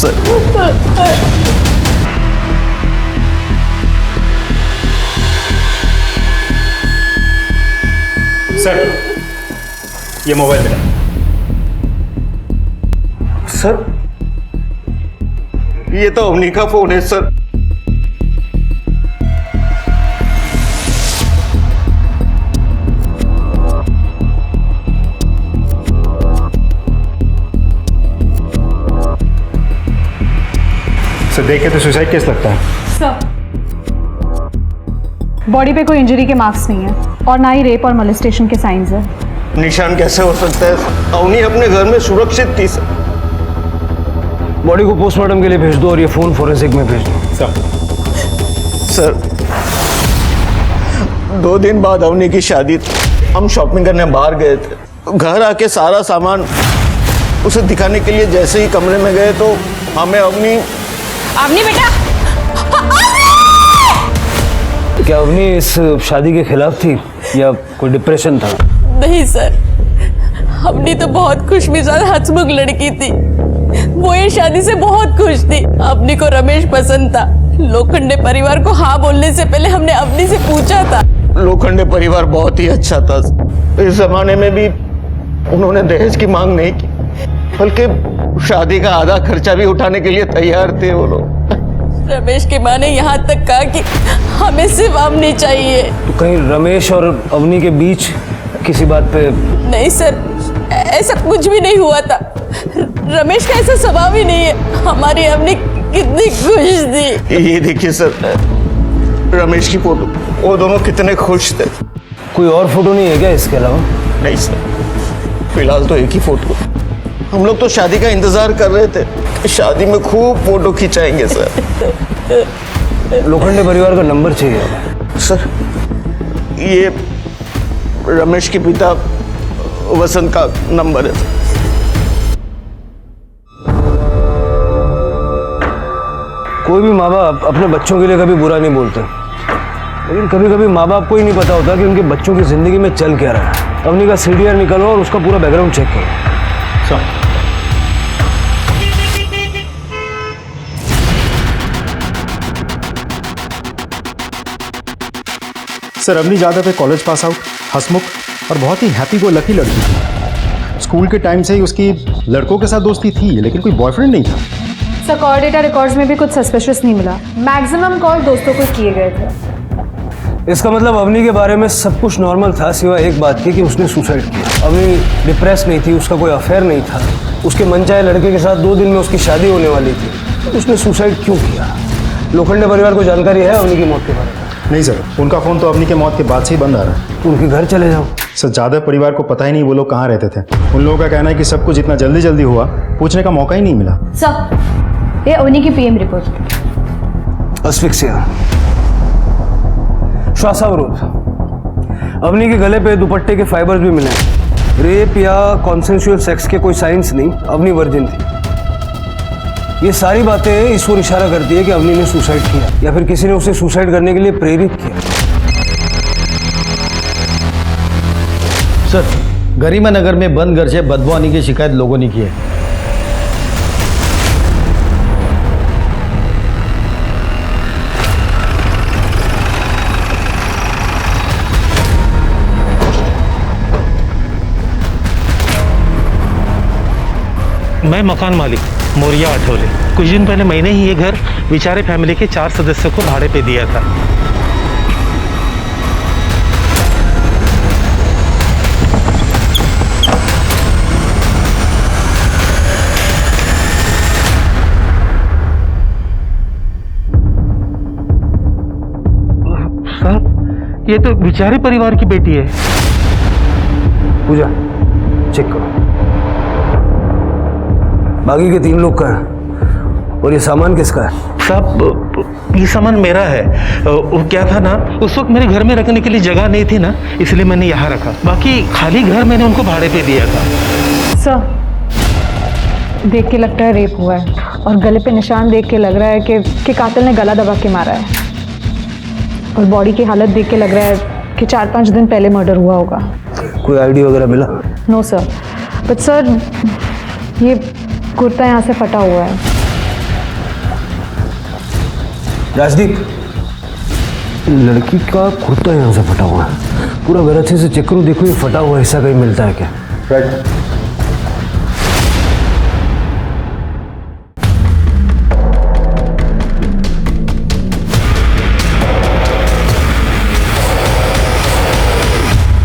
Sir. Sir ये mobile मेरा। Sir ये तो अवनी का फोन है सर। सर देखे तो सुसाइड केस लगता है। सर बॉडी पे कोई इंजरी के मार्क्स नहीं है और ना ही रेप और मोलेस्टेशन के साइंस है। निशान कैसे हो सकता है? अवनी अपने घर में सुरक्षित थी सर। बॉडी को पोस्टमार्टम के लिए भेज दो और ये फोन फोरेंसिक में भेज दो। सर 2 दिन बाद अवनी की शादी थी। हम शॉपिंग करने बाहर गए थे। घर आके सारा सामान उसे दिखाने के लिए जैसे ही कमरे में गए तो हमें अवनी बेटा क्या अवनी इस शादी के खिलाफ थी या कोई डिप्रेशन था? नहीं सर, अवनी तो बहुत खुशमिजाज हंसमुख लड़की थी। वो ये शादी से बहुत खुश थी। अवनी को रमेश पसंद था। लोखंडे परिवार को हाँ बोलने से पहले हमने अवनी से पूछा था। लोखंडे परिवार बहुत ही अच्छा था। इस जमाने में भी उन्होंने दहेज की मांग नहीं की, बल्कि शादी का आधा खर्चा भी उठाने के लिए तैयार थे वो लोग। रमेश की माँ ने यहाँ तक कहा कि हमें सिर्फ अवनी चाहिए। तो कहीं रमेश और अवनी के बीच किसी बात पे? नहीं सर, ऐसा कुछ भी नहीं हुआ था। रमेश का ऐसा स्वभाव ही नहीं है। हमारी अवनी कितनी खुश थी। ये देखिए सर, रमेश की फोटो। वो दोनों कितने खुश थे। कोई और फोटो नहीं है क्या इसके अलावा? नहीं सर, फिलहाल तो एक ही फोटो। हम लोग तो शादी का इंतजार कर रहे थे कि शादी में खूब फोटो खिंचाएंगे सर। लोखंडे परिवार का नंबर चाहिए हमें। सर ये रमेश के पिता वसंत का नंबर है। कोई भी माँ बाप अपने बच्चों के लिए कभी बुरा नहीं बोलते, लेकिन कभी कभी माँ बाप को ही नहीं पता होता कि उनके बच्चों की जिंदगी में चल क्या रहा है। अवनी का सीडीआर निकालो और उसका पूरा बैकग्राउंड चेक करो। सर अवनी जादव है, कॉलेज पास आउट, हंसमुख और बहुत ही हैप्पी गो लकी लड़की थी। स्कूल के टाइम से ही उसकी लड़कों के साथ दोस्ती थी, लेकिन कोई बॉयफ्रेंड नहीं था। सर कॉल डेटा रिकॉर्ड्स में भी कुछ सस्पिशियस नहीं मिला। मैक्सिमम कॉल दोस्तों को किए गए थे। इसका मतलब अवनी के बारे में सब कुछ नॉर्मल था, सिवाय एक बात की कि उसने सुसाइड किया। अवनी डिप्रेस नहीं थी, उसका कोई अफेयर नहीं था। उसके मनचाहे लड़के के साथ 2 दिन में उसकी शादी होने वाली थी, तो उसने सुसाइड क्यों किया? लोखंडे परिवार को जानकारी है अवनी की मौत के बारे में? नहीं सर, उनका फ़ोन तो अवनी के मौत के बाद से ही बंद आ रहा है। तो उनके घर चले जाओ। सर जादव परिवार को पता ही नहीं वो लोग कहाँ रहते थे। उन लोगों का कहना है कि सब कुछ इतना जल्दी जल्दी हुआ, पूछने का मौका ही नहीं मिला। सर ये अवनी की पीएम रिपोर्ट। अस्फिक्सिया, श्वासावरोध। अवनी के गले पे दुपट्टे के फाइबर्स भी मिले। रेप या कॉन्सेंशुअल सेक्स के कोई साइंस नहीं। अवनी वर्जिन थी। ये सारी बातें इस ओर इशारा करती है कि अवनी ने सुसाइड किया या फिर किसी ने उसे सुसाइड करने के लिए प्रेरित किया। सर गरिमा नगर में बंद घर से बदबू आने की शिकायत लोगों ने की है। मैं मकान मालिक मोरिया आठवले। कुछ दिन पहले मैंने ही ये घर बेचारे फैमिली के 4 सदस्यों को भाड़े पे दिया था। साहब ये तो बेचारे परिवार की बेटी है। पूजा चेक करो। बाकी के 3 लोग का है और ये सामान किसका है? साहब ये सामान मेरा है। वो क्या था ना, उस वक्त मेरे घर में रखने के लिए जगह नहीं थी ना, इसलिए मैंने यहाँ रखा। बाकी खाली घर मैंने उनको भाड़े पे दिया था। सर देख के लगता है रेप हुआ है और गले पे निशान देख के लग रहा है कि कातिल ने गला दबा के मारा है। और बॉडी की हालत देख के लग रहा है कि 4-5 दिन पहले मर्डर हुआ होगा। कोई आईडी वगैरह मिला? नो सर, बट सर ये कुर्ता यहाँ से फटा हुआ है। राजदीप, लड़की का कुर्ता यहाँ से फटा हुआ है, पूरा घर अच्छे से चेक करो, देखो ये फटा हुआ हिस्सा कहीं मिलता है क्या? राइट।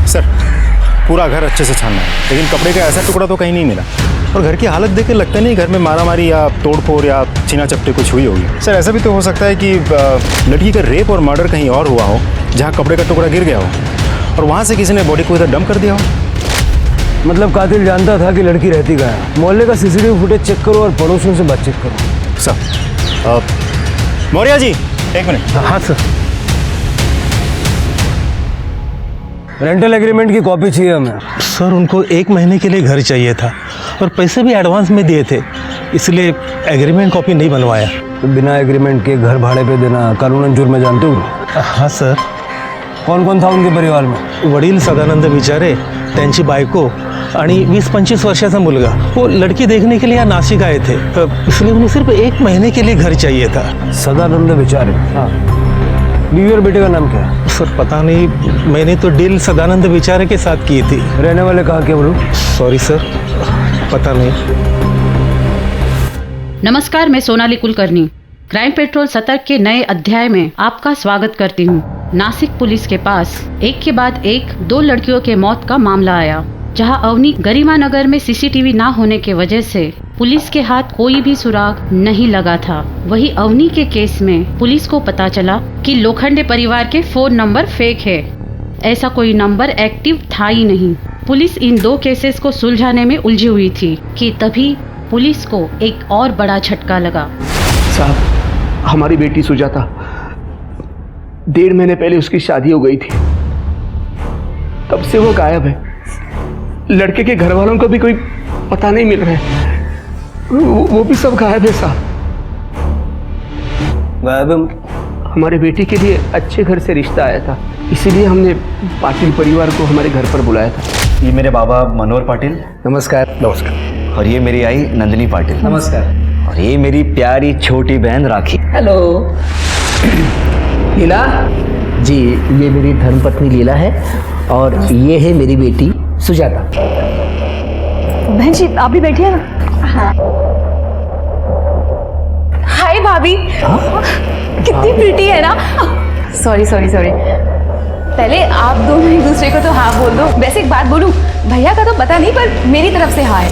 सर पूरा घर अच्छे से छानना है, लेकिन कपड़े का ऐसा टुकड़ा तो कहीं नहीं मिला, और घर की हालत देख के लगता नहीं घर में मारामारी या तोड़फोड़ या छीना चपटे कुछ हुई होगी। सर ऐसा भी तो हो सकता है कि लड़की का रेप और मर्डर कहीं और हुआ हो, जहाँ कपड़े का टुकड़ा गिर गया हो और वहाँ से किसी ने बॉडी को इधर डंप कर दिया हो। मतलब कातिल जानता था कि लड़की रहती कहाँ है। मोहल्ले का सीसीटीवी फुटेज चेक करो और पड़ोसियों से बातचीत करो। सर मौर्या जी एक मिनट। हाँ सर। रेंटल एग्रीमेंट की कॉपी चाहिए हमें। सर उनको 1 महीने के लिए घर चाहिए था और पैसे भी एडवांस में दिए थे, इसलिए एग्रीमेंट कॉपी नहीं बनवाया। तो बिना एग्रीमेंट के घर भाड़े पे देना कानूनन जुर्म है, जानते हो? हाँ सर। कौन कौन था उनके परिवार में? वडील सदानंद विचारे, त्यांची बायको आणि 20-25 वर्षाचा मुलगा। वो लड़की देखने के लिए यहाँ नासिक आए थे, इसलिए उन्हें सिर्फ 1 महीने के लिए घर चाहिए था। सदानंद विचारे। हाँ। बीवी और बेटे का नाम क्या है? सर पता नहीं, मैंने तो डील सदानंद विचारे के साथ की थी। रहने वाले कहाँ के बोलो? सॉरी सर, पता नहीं। नमस्कार, मैं सोनाली कुलकर्णी क्राइम पेट्रोल सतर्क के नए अध्याय में आपका स्वागत करती हूँ। नासिक पुलिस के पास एक के बाद एक 2 लड़कियों के मौत का मामला आया, जहां अवनी गरिमा नगर में सीसीटीवी ना होने के वजह से पुलिस के हाथ कोई भी सुराग नहीं लगा था। वही अवनी के केस में पुलिस को पता चला कि लोखंडे परिवार के फोन नंबर फेक है, ऐसा कोई नंबर एक्टिव था ही नहीं। पुलिस इन 2 केसेस को सुलझाने में उलझी हुई थी कि तभी पुलिस को एक और बड़ा झटका लगा। साहब, हमारी बेटी सुजाता 1.5 महीने पहले उसकी शादी हो गई थी, तब से वो गायब है। लड़के के घर वालों को भी कोई पता नहीं मिल रहा है, वो भी सब गायब है साहब। गायब है? हमारे बेटी के लिए अच्छे घर से रिश्ता आया था, इसीलिए हमने पाटिल परिवार को हमारे घर पर बुलाया था। ये मेरे बाबा मनोहर पाटिल। नमस्कार। नमस्कार। और ये मेरी आई नंदिनी पाटिल। नमस्कार। और ये मेरी प्यारी छोटी बहन राखी। हेलो। लीला जी, ये मेरी धर्मपत्नी लीला है और ये है मेरी बेटी सुजाता। बहन जी आप भी बैठिए ना। हाय भाभी। कितनी प्रिटी है ना। सॉरी सॉरी सॉरी, पहले आप दोनों एक दूसरे को तो हाँ बोल दो। वैसे एक बात बोलूं, भैया का तो पता नहीं पर मेरी तरफ से हाँ है।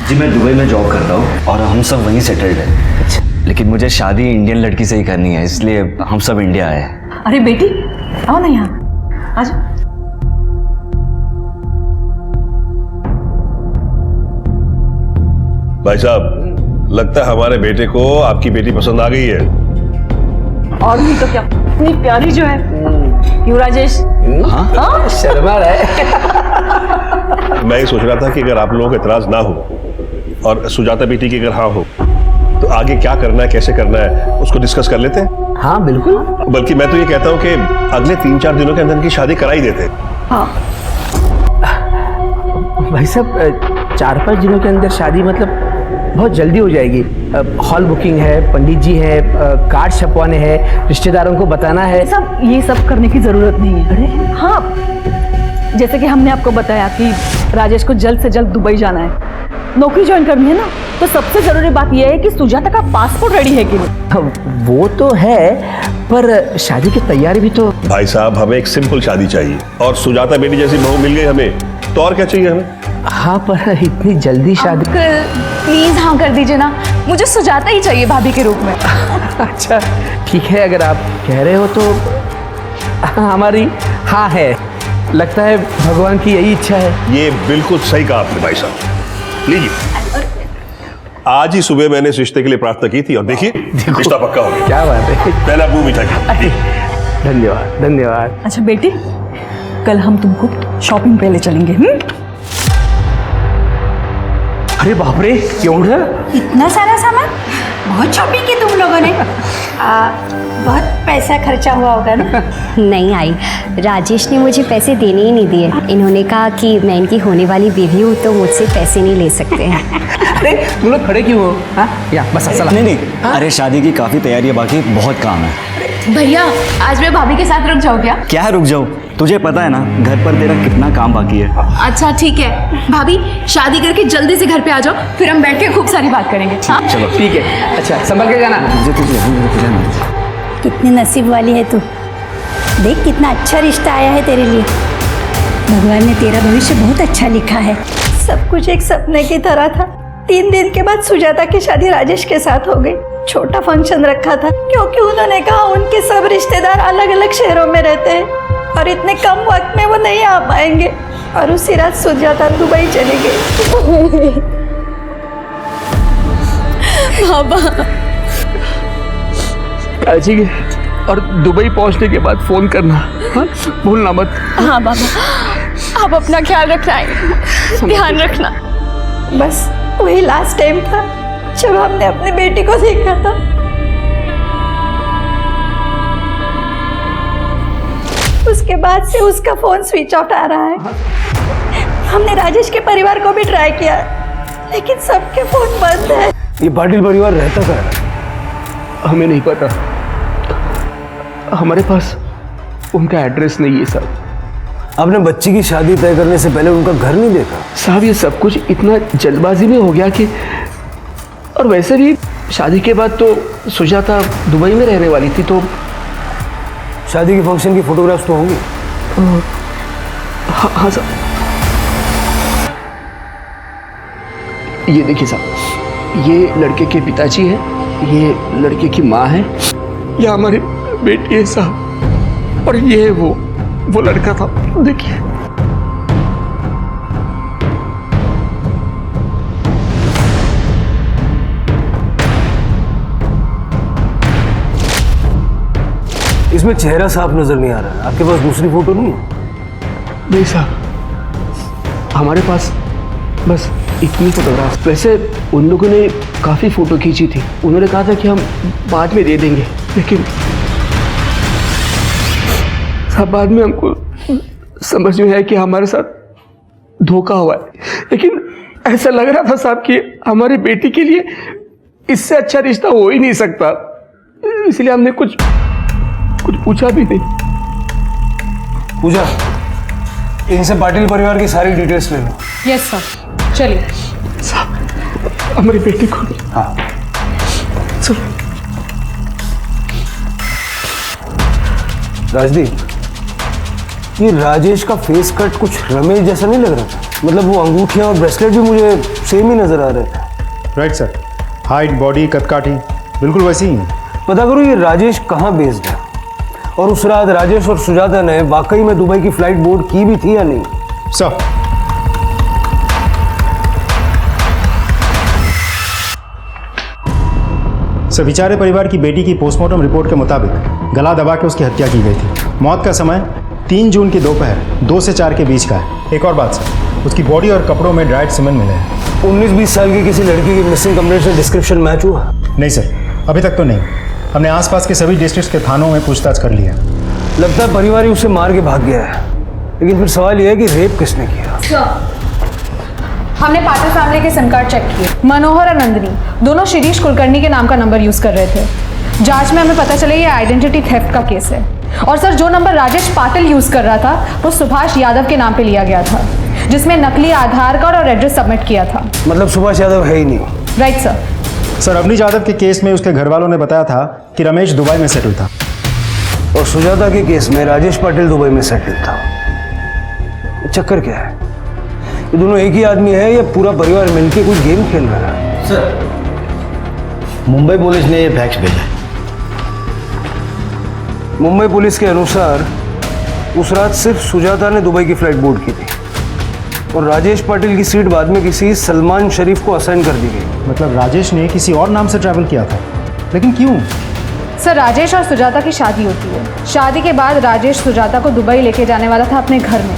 जी मैं दुबई में जॉब करता हूँ और हम सब वहीं सेटल्ड हैं। अच्छा। लेकिन मुझे शादी इंडियन लड़की से ही करनी है, इसलिए हम सब इंडिया आए। अरे बेटी आओ ना यहाँ, आ जाओ। भाई साहब, लगता है हमारे बेटे को आपकी बेटी पसंद आ गई है। और भी तो क्या, इतनी प्यारी जो है। क्यों राजेश? हाँ? शर्मा रहा है। मैं ये सोच रहा था कि अगर आप लोगों को इतराज ना हो और सुजाता बेटी की अगर हाँ हो तो आगे क्या करना है, कैसे करना है, उसको डिस्कस कर लेते हैं। हाँ बिल्कुल। बल्कि मैं तो ये कहता हूँ कि अगले 3-4 दिनों के अंदर इनकी शादी करा ही देते हैं। हाँ भाई साहब, 4-5 दिनों के अंदर शादी मतलब बहुत जल्दी हो जाएगी। हॉल बुकिंग है, पंडित जी है, कार्ड छपवाने हैं, रिश्तेदारों को बताना है। सब ये सब करने की जरूरत नहीं है। अरे हाँ, जैसे कि हमने आपको बताया कि राजेश को जल्द से जल्द दुबई जाना है, नौकरी ज्वाइन करनी है ना, तो सबसे जरूरी बात यह है कि सुजाता का पासपोर्ट रेडी है कि नहीं। वो तो है, पर शादी की तैयारी भी तो। भाई साहब, हमें एक सिंपल शादी चाहिए और सुजाता बेटी जैसी बहू मिल गई हमें, तो और क्या चाहिए हमें। हाँ पर इतनी जल्दी शादी। प्लीज हाँ कर दीजिए ना, मुझे सुजाता ही चाहिए भाभी के रूप में। अच्छा ठीक है, अगर आप कह रहे हो तो हमारी हाँ है। लगता है भगवान की यही इच्छा है। ये बिल्कुल सही कहा आपने भाई साहब। लीजिए, आज ही सुबह मैंने इस रिश्ते के लिए प्रार्थना की थी और देखिए रिश्ता पक्का हो गया। क्या बात है। पहला मुंह मीठा किया। धन्यवाद धन्यवाद। अच्छा बेटी, कल हम तुमको शॉपिंग पे ले चलेंगे। अरे बाप रे, क्यों? इतना सारा सामान, बहुत शॉपिंग की तुम लोगों ने। बहुत पैसा खर्चा हुआ होगा ना? नहीं आई, राजेश ने मुझे पैसे देने ही नहीं दिए। इन्होंने कहा कि मैं इनकी होने वाली बीवी हूँ तो मुझसे पैसे नहीं ले सकते हैं। अरे तुम लोग खड़े क्यों हो? हाँ या बस चला। नहीं अरे शादी की काफी तैयारी है, बाकी बहुत काम है। भैया आज मैं भाभी के साथ रुक जाऊँ क्या? क्या रुक जाओ, तुझे पता है ना घर पर तेरा कितना काम बाकी है। अच्छा ठीक है भाभी, शादी करके जल्दी से घर पे आ जाओ, फिर हम बैठ के खूब सारी बात करेंगे। हाँ चलो ठीक है। अच्छा संभल के जाना। कितनी नसीब वाली है तू। देख कितना अच्छा रिश्ता आया है तेरे लिए। भगवान ने तेरा भविष्य बहुत अच्छा लिखा है। सब कुछ एक सपने की तरह था। 3 दिन के बाद सुजाता की शादी राजेश के साथ हो गई। छोटा फंक्शन रखा था क्योंकि उन्होंने कहा उनके सब रिश्तेदार अलग अलग शहरों में रहते हैं और इतने कम वक्त में वो नहीं आ पाएंगे। और उसी रात सुजाता दुबई चली गई। बाबा काजी और दुबई पहुंचने के बाद फोन करना, हाँ? भूलना मत। हाँ बाबा, आप अपना ख्याल रखना, ध्यान रखना। बस वही लास्ट टाइम था जब हमने अपनी बेटी को देखा था। उसके बाद से उसका फोन स्विच ऑफ आ रहा है। हमने राजेश के परिवार को भी ट्राई किया लेकिन सबके फोन बंद है। ये पाटिल परिवार रहता कहाँ है? हमें नहीं पता, हमारे पास उनका एड्रेस नहीं है साहब। आपने बच्ची की शादी तय करने से पहले उनका घर नहीं देखा? साहब ये सब कुछ इतना जल्दबाजी में हो गया कि, और वैसे भी शादी के बाद तो सुजाता दुबई में रहने वाली थी, तो शादी के फंक्शन की फोटोग्राफ्स तो होंगी। हाँ साहब, ये देखिए साहब, ये लड़के के पिताजी हैं, ये लड़के की माँ है, ये हमारी बेटी है साहब, और ये वो लड़का था, देखिए। इसमें चेहरा साफ नजर नहीं आ रहा है। आपके पास दूसरी फोटो नहीं है? नहीं साहब, हमारे पास बस इतनी फोटोग्राफ। वैसे उन लोगों ने काफ़ी फ़ोटो खींची थी, उन्होंने कहा था कि हम बाद में दे देंगे, लेकिन साहब बाद में हमको समझ में आया कि हमारे साथ धोखा हुआ है। लेकिन ऐसा लग रहा था साहब कि हमारी बेटी के लिए इससे अच्छा रिश्ता हो ही नहीं सकता, इसलिए हमने कुछ पूछा भी नहीं। पूजा, इनसे पाटिल परिवार की सारी डिटेल्स ले लो। यस सर, चलिए। साहब हमारी बेटी को। हाँ चलो। राजदीप, ये राजेश का फेस कट कुछ रमेश जैसा नहीं लग रहा था? मतलब वो अंगूठियां और ब्रेसलेट भी मुझे सेम ही नजर आ रहे थे। राइट सर, हाइट, बॉडी, कदकाठी बिल्कुल वैसी ही है। पता करो ये राजेश कहाँ बेस्ड है, और उस रात राजेश और सुजाता ने वाकई में दुबई की फ्लाइट बोर्ड की भी थी या नहीं? सर विचारे परिवार की बेटी की पोस्टमार्टम रिपोर्ट के मुताबिक गला दबा के उसकी हत्या की गई थी। मौत का समय 3 जून की दोपहर 2 से 4 के बीच का है। एक और बात सर, उसकी बॉडी और कपड़ों में ड्राइड सीमेंट मिले हैं। 19-20 साल की किसी लड़की की मिसिंग कंप्लेंट से डिस्क्रिप्शन मैच हुआ? नहीं सर, अभी तक तो नहीं। हमने आसपास के सभी डिस्ट्रिक्ट के थानों में पूछताछ कर लिया। लगता है परिवार ही उसे मार के भाग गया है, लेकिन फिर सवाल यह है कि रेप किसने किया? हमने पाटिल फैमिली के सिम कार्ड चेक किए। मनोहर और नंदिनी दोनों शिरीष कुलकर्णी के नाम का नंबर यूज कर रहे थे। जांच में हमें पता चला ये आइडेंटिटी थेफ्ट का केस है। और सर जो नंबर राजेश पाटिल यूज कर रहा था वो सुभाष यादव के नाम पे लिया गया था, जिसमें नकली आधार कार्ड और एड्रेस सबमिट किया था। मतलब सुभाष यादव है ही नहीं? Right sir. Sir Avani Yadav के केस में उसके घर वालों ने बताया था कि रमेश दुबई में सेटल था, और सुजाता के केस में राजेश पाटिल दुबई में सेटल था। चक्कर क्या है? ये दोनों एक ही आदमी है या पूरा परिवार मिलकर कोई गेम खेल रहा है? सर मुंबई पुलिस ने ये फैक्स भेजा है। मुंबई पुलिस के अनुसार उस रात सिर्फ सुजाता ने दुबई की फ्लाइट बोर्ड की थी, और राजेश पाटिल की सीट बाद में किसी सलमान शरीफ को असाइन कर दी गई। मतलब राजेश ने किसी और नाम से ट्रैवल किया था, लेकिन क्यों? सर राजेश और सुजाता की शादी होती है। शादी के बाद राजेश सुजाता को दुबई लेके जाने वाला था अपने घर में,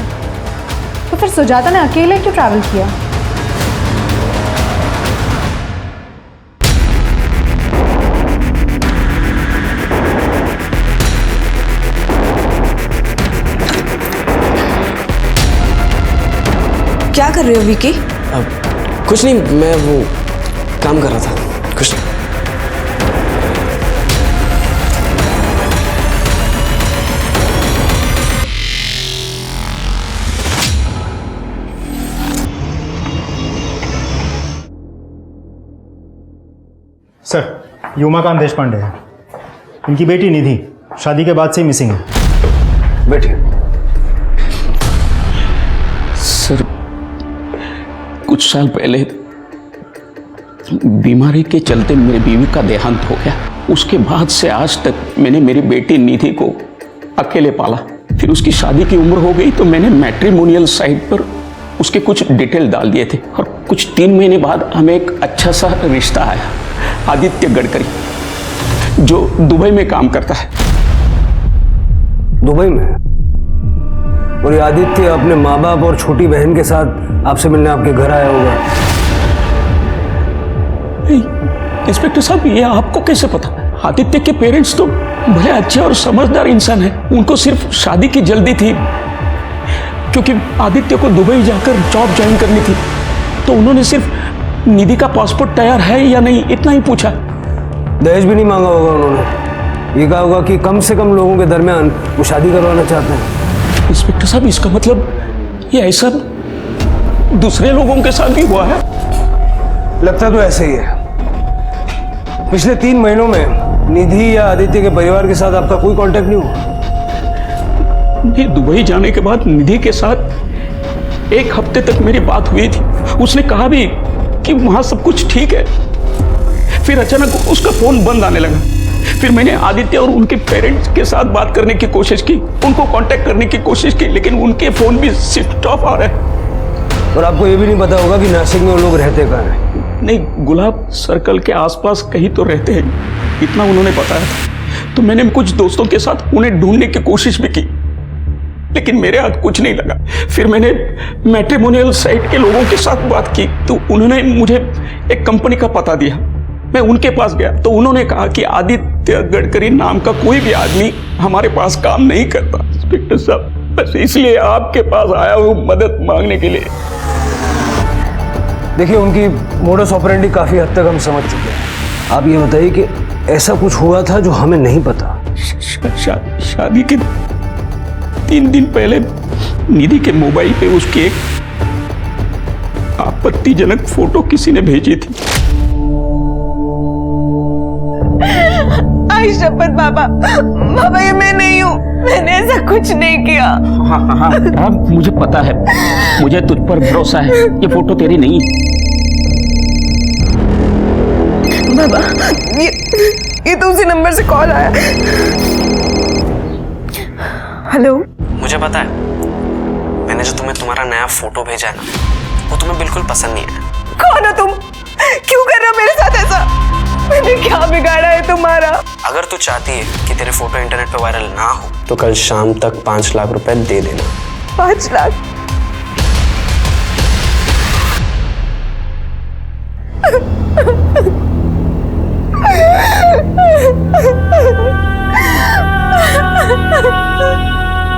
तो फिर सुजाता ने अकेले क्यों ट्रैवल किया? क्या कर रहे हो विकी? कुछ नहीं, मैं वो काम कर रहा था, कुछ नहीं। सर, ये उमाकांत देशपांडे है। इनकी बेटी निधि शादी के बाद से ही मिसिंग है। बैठिए। सर, कुछ साल पहले बीमारी के चलते मेरी बीवी का देहांत हो गया। उसके बाद से आज तक मैंने मेरी बेटी निधि को अकेले पाला। फिर उसकी शादी की उम्र हो गई तो मैंने मैट्रिमोनियल साइट पर उसके कुछ डिटेल डाल दिए थे और कुछ 3 महीने बाद हमें एक अच्छा सा रिश्ता आया। आदित्य गडकरी, जो दुबई में काम करता है। दुबई में? और ये आदित्य अपने माँ बाप और छोटी बहन के साथ आपसे मिलने आपके घर आया होगा। इंस्पेक्टर साहब, ये आपको कैसे पता? आदित्य के पेरेंट्स तो बड़े अच्छे और समझदार इंसान हैं। उनको सिर्फ शादी की जल्दी थी, क्योंकि आदित्य को दुबई जाकर जॉब ज्वाइन करनी थी। तो उन्होंने सिर्फ निधि का पासपोर्ट तैयार है या नहीं इतना ही पूछा। दहेज भी नहीं मांगा होगा उन्होंने। ये कहा होगा कि कम से कम लोगों के दरमियान वो शादी करवाना चाहते हैं। इंस्पेक्टर साहब, इसका मतलब ये ऐसा दूसरे लोगों के साथ भी हुआ है? लगता तो ऐसे ही है। पिछले 3 महीनों में निधि या आदित्य के परिवार के साथ आपका कोई कांटेक्ट नहीं हुआ? दुबई जाने के बाद निधि के साथ 1 हफ्ते तक मेरी बात हुई थी। उसने कहा भी कि वहां सब कुछ ठीक है। फिर अचानक उसका फोन बंद आने लगा। फिर मैंने आदित्य और उनके पेरेंट्स के साथ बात करने की कोशिश की, उनको कांटेक्ट करने की कोशिश की, लेकिन उनके फोन भी स्विच ऑफ आ रहे हैं। और आपको ये भी नहीं पता होगा कि नासिक में वो लोग रहते कहाँ हैं? नहीं, गुलाब सर्कल के आसपास कहीं तो रहते हैं, इतना उन्होंने बताया था। तो मैंने कुछ दोस्तों के साथ उन्हें ढूंढने की कोशिश भी की, लेकिन मेरे हाथ कुछ नहीं लगा। फिर मैंने मैट्रिमोनियल साइट के लोगों के साथ बात की तो उन्होंने मुझे एक कंपनी का पता दिया। मैं उनके पास गया तो उन्होंने कहा कि आदित्य गडकरी नाम का कोई भी आदमी हमारे पास काम नहीं करता। इंस्पेक्टर साहब, बस इसलिए आपके पास आया हूँ मदद मांगने के लिए। देखिए, उनकी मोडस ऑपरेंडी काफी हद तक हम समझ चुके हैं। आप ये बताइए कि ऐसा कुछ हुआ था जो हमें नहीं पता? शादी के 3 दिन पहले निधि के मोबाइल पे उसकी एक आपत्तिजनक फोटो किसी ने भेजी थी। आई शपथ बाबा, बाबा ये मैं नहीं हूँ, मैंने ऐसा कुछ नहीं किया। हाँ, मुझे पता है, मुझे तुझ पर भरोसा है। ये फोटो तेरी नहीं है। बाबा, ये तो उसी नंबर से कॉल आया। हेलो। मुझे पता है, मैंने जो तुम्हें तुम्हारा नया फोटो भेजा है ना, वो तुम्हें बिल्कुल पसंद नहीं आया। कौन हो तुम? क्यों कर रहे हो मेरे साथ ऐसा? मैंने क्या बिगाड़ा है तुम्हारा? अगर तू चाहती है कि तेरे फोटो इंटरनेट पे वायरल ना हो तो कल शाम तक 5 लाख रुपए दे देना। 5 लाख?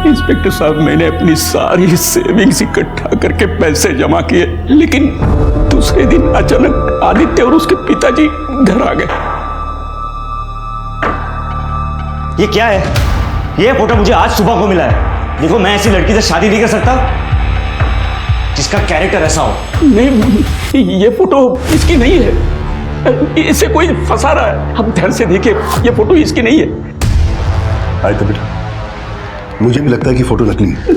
इंस्पेक्टर साहब, मैंने अपनी सारी सेविंग्स इकट्ठा करके पैसे जमा किए, लेकिन दूसरे दिन अचानक आदित्य और उसके पिताजी घर आ गए। ये क्या है? ये फोटो मुझे आज सुबह को मिला है। देखो, मैं ऐसी लड़की से शादी नहीं कर सकता जिसका कैरेक्टर ऐसा हो। नहीं, ये फोटो इसकी नहीं है। इसे कोई फंसा रहा है। आप ध्यान से देखिए, ये फोटो इसकी नहीं है। आए तो बेटा, मुझे भी लगता है कि फोटो नकली है।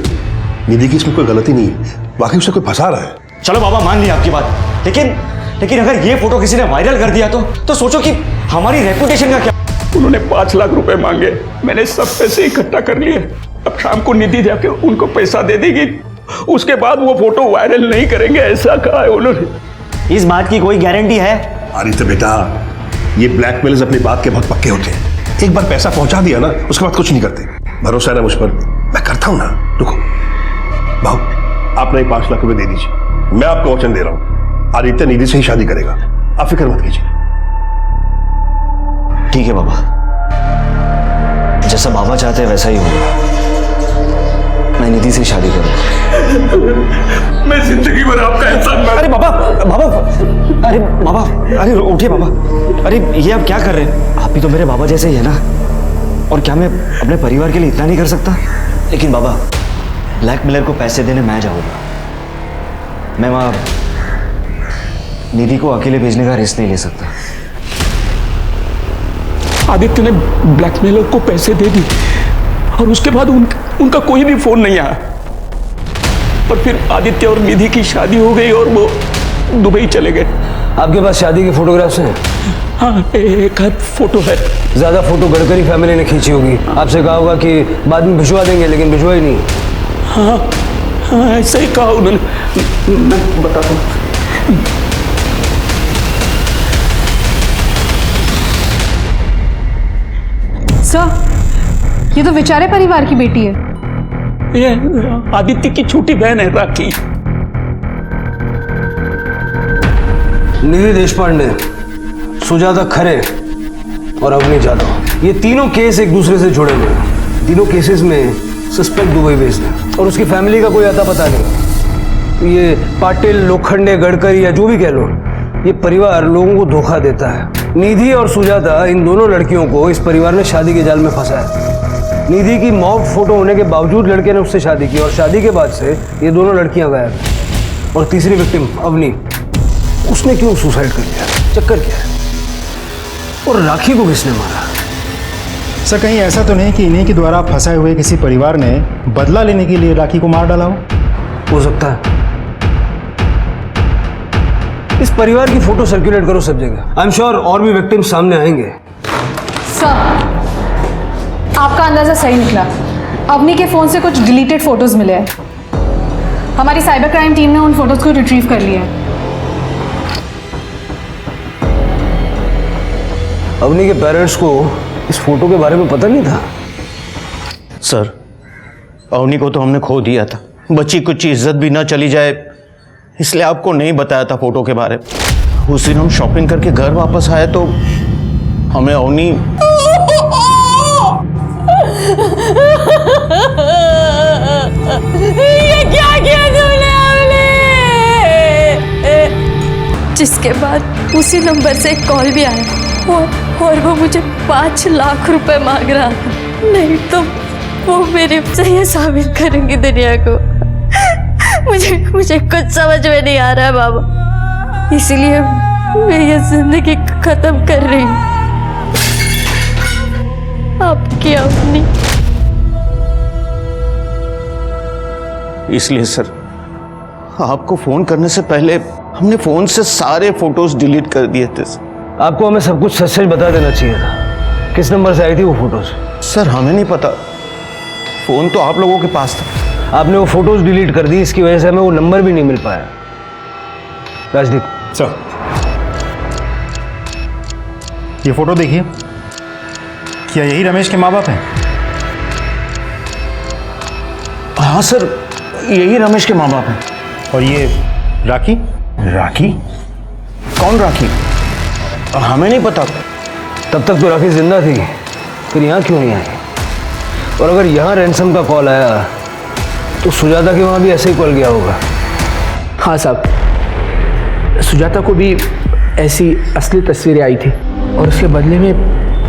निधि की इसमें कोई गलती नहीं है, वाकई उसे कोई फंसा रहा है। चलो बाबा, मान लिया आपकी बात, लेकिन अगर ये फोटो किसी ने वायरल कर दिया तो सोचो कि हमारी रेपुटेशन का क्या। उन्होंने 5 लाख रुपए मांगे, मैंने सब पैसे इकट्ठा कर लिए। अब शाम को निधि जाके उनको पैसा दे देगी, उसके बाद वो फोटो वायरल नहीं करेंगे, ऐसा कहा है उन्होंने। इस बात की कोई गारंटी है? आदित्य बेटा, ये ब्लैकमेलर्स अपनी बात के बहुत पक्के होते हैं। एक बार पैसा पहुंचा दिया ना, उसके बाद कुछ नहीं करते। भरोसा है ना मुझ पर? मैं करता हूं ना। रुको भाऊ, आप नहीं 5 लाख रुपए दे दीजिए। मैं आपको वचन दे रहा हूं, आदित्य निधि से ही शादी करेगा। आप फिक्र मत कीजिए। ठीक है बाबा, जैसा बाबा चाहते हैं वैसा ही होगा। मैं निधि से शादी करूंगा। मैं जिंदगी भर आपका एहसान। अरे बाबा, अरे बाबा, अरे उठिए बाबा। अरे ये आप क्या कर रहे हैं? आप भी तो मेरे बाबा जैसे ही है ना। और क्या मैं अपने परिवार के लिए इतना नहीं कर सकता? लेकिन बाबा, ब्लैकमेलर को पैसे देने मैं जाऊंगा। मैं वहां निधि को अकेले भेजने का रिस्क नहीं ले सकता। आदित्य ने ब्लैकमेलर को पैसे दे दी और उसके बाद उनका कोई भी फोन नहीं आया। पर फिर आदित्य और निधि की शादी हो गई और वो दुबई चले गए। आपके पास शादी के फोटोग्राफ्स हैं? हाँ, एक आध फोटो है। ज्यादा फोटो गडकरी फैमिली ने खींची होगी। आपसे कहा होगा कि बाद में भिजवा देंगे, लेकिन भिजवा ही नहीं। हाँ हाँ, ऐसा ही कहा उन्होंने। मैं बताता हूँ। सर, ये तो बेचारे परिवार की बेटी है। ये आदित्य की छोटी बहन है राखी। निधि देशपांडे, सुजाता खरे और अवनी जाधव, ये तीनों केस एक दूसरे से जुड़े हुए हैं। तीनों केसेस में सस्पेक्ट दुबई बेस्ड है और उसकी फैमिली का कोई अता पता नहीं। ये पाटिल, लोखंडे, गडकरी या जो भी कह लो, ये परिवार लोगों को धोखा देता है। निधि और सुजाता, इन दोनों लड़कियों को इस परिवार ने शादी के जाल में फंसाया। निधि की मॉब फोटो होने के बावजूद लड़के ने उससे शादी की और शादी के बाद से ये दोनों लड़कियां गायब। और तीसरी विक्टिम अवनी, उसने क्यों सुसाइड कर लिया? चक्कर क्या है? और राखी को किसने मारा? सर, कहीं ऐसा तो नहीं कि इन्हीं के द्वारा फंसाए हुए किसी परिवार ने बदला लेने के लिए राखी को मार डाला हो सकता है। इस परिवार की फोटो सर्कुलेट करो सब जगह। आई एम श्योर और भी विक्टिम सामने आएंगे। सर, आपका अंदाजा सही निकला। अवनी के फोन से कुछ डिलीटेड फोटोज मिले हैं। हमारी साइबर क्राइम टीम ने उन फोटोज को रिट्रीव कर लिया है। अवनी के पेरेंट्स को इस फोटो के बारे में पता नहीं था। सर, अवनी को तो हमने खो दिया था। बच्ची कुछ इज्जत भी ना चली जाए, इसलिए आपको नहीं बताया था फोटो के बारे में। उस दिन हम शॉपिंग करके घर वापस आए तो हमें अवनी ये क्या किया तूने अवनी? जिसके बाद उसी नंबर से एक कॉल भी आया और वो मुझे 5 लाख रुपए मांग रहा था। नहीं तो वो मेरे से ये साबित करेंगी दुनिया को। मुझे कुछ समझ में नहीं आ रहा है बाबा, इसीलिए मैं ये जिंदगी खत्म कर रही हूँ। आपकी अवनी। इसलिए सर, आपको फोन करने से पहले हमने फोन से सारे फोटोज डिलीट कर दिए थे। आपको हमें सब कुछ सच सच बता देना चाहिए था। किस नंबर से आई थी वो फोटोज? सर, हमें नहीं पता, फोन तो आप लोगों के पास था। आपने वो फोटोज डिलीट कर दी, इसकी वजह से हमें वो नंबर भी नहीं मिल पाया। राजदीप सर, ये फोटो देखिए, क्या यही रमेश के माँ बाप हैं? हाँ सर, यही रमेश के माँ बाप हैं। और ये राखी? राखी? कौन राखी? हमें नहीं पता। तब तक तो राखी जिंदा थी, फिर यहाँ क्यों नहीं आई? और अगर यहाँ रैंसम का कॉल आया तो सुजाता के वहाँ भी ऐसे ही कॉल गया होगा। हाँ साहब, सुजाता को भी ऐसी असली तस्वीरें आई थी और उसके बदले में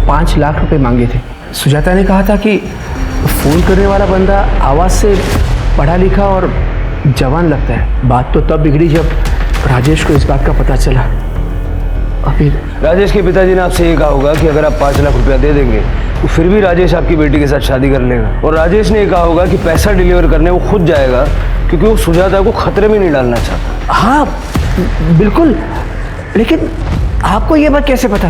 5 लाख रुपए मांगे थे। सुजाता ने कहा था कि फ़ोन करने वाला बंदा आवाज़ से पढ़ा लिखा और जवान लगता है। बात तो तब बिगड़ी जब राजेश को इस बात का पता चला। और फिर राजेश के पिताजी ने आपसे ये कहा होगा कि अगर आप 5 लाख रुपया दे देंगे तो फिर भी राजेश आपकी बेटी के साथ शादी कर लेगा। और राजेश ने ये कहा होगा कि पैसा डिलीवर करने वो खुद जाएगा क्योंकि वो सुजाता को खतरे में नहीं डालना चाहता। हाँ बिल्कुल, लेकिन आपको ये बात कैसे पता?